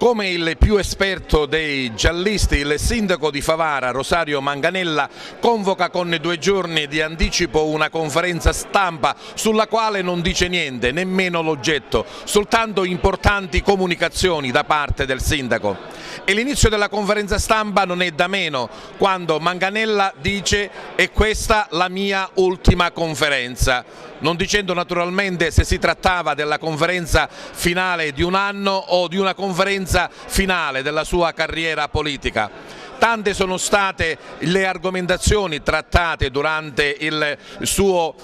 Come il più esperto dei giallisti, il sindaco di Favara, Rosario Manganella, convoca con 2 giorni di anticipo una conferenza stampa sulla quale non dice niente, nemmeno l'oggetto, soltanto importanti comunicazioni da parte del sindaco. E l'inizio della conferenza stampa non è da meno, quando Manganella dice: "È questa la mia ultima conferenza", non dicendo naturalmente se si trattava della conferenza finale di un anno o di una conferenza finale della sua carriera politica. Tante sono state le argomentazioni trattate durante il suo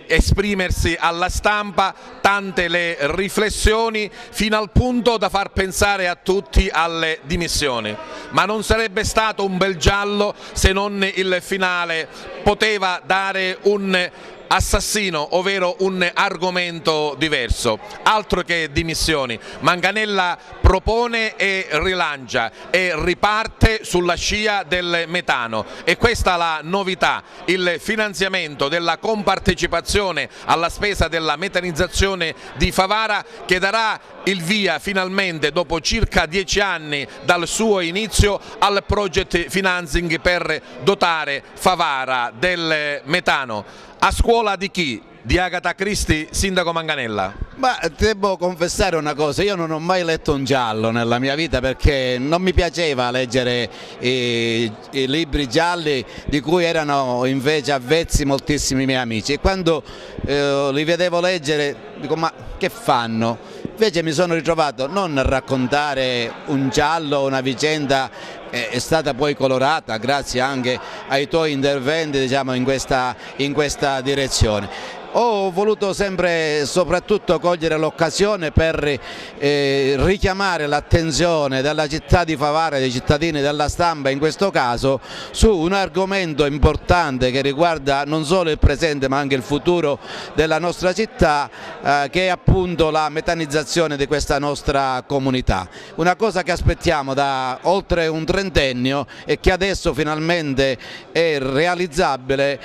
esprimersi alla stampa, tante le riflessioni, fino al punto da far pensare a tutti alle dimissioni. Ma non sarebbe stato un bel giallo se non il finale poteva dare un assassino, ovvero un argomento diverso. Altro che dimissioni, Manganella propone e rilancia e riparte sulla scia del metano, e questa la novità: il finanziamento della compartecipazione alla spesa della metanizzazione di Favara, che darà il via finalmente, dopo circa 10 anni dal suo inizio, al project financing per dotare Favara del metano. A scuola di chi? Di Agatha Christie, sindaco Manganella? Ma devo confessare una cosa: io non ho mai letto un giallo nella mia vita, perché non mi piaceva leggere i libri gialli, di cui erano invece avvezzi moltissimi miei amici, e quando li vedevo leggere dico: ma che fanno? Invece mi sono ritrovato non a raccontare un giallo, una vicenda è stata poi colorata grazie anche ai tuoi interventi, diciamo, in questa direzione. Ho voluto sempre soprattutto cogliere l'occasione per richiamare l'attenzione della città di Favara e dei cittadini, della stampa in questo caso, su un argomento importante che riguarda non solo il presente ma anche il futuro della nostra città, che è appunto la metanizzazione di questa nostra comunità. Una cosa che aspettiamo da oltre un trentennio e che adesso finalmente è realizzabile,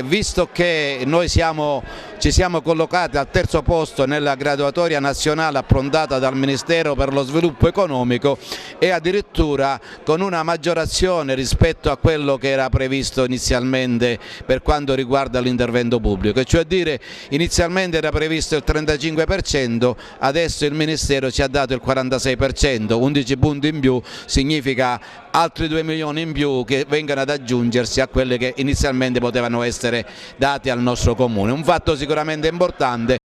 visto che noi ci siamo collocati al 3° posto nella graduatoria nazionale approntata dal Ministero per lo Sviluppo Economico, e addirittura con una maggiorazione rispetto a quello che era previsto inizialmente per quanto riguarda l'intervento pubblico, e cioè dire, inizialmente era previsto il 35%, adesso il Ministero ci ha dato il 46%, 11 punti in più significa altri 2 milioni in più che vengono ad aggiungersi a quelli che inizialmente potevano essere dati al nostro comune. Un fatto sicuramente importante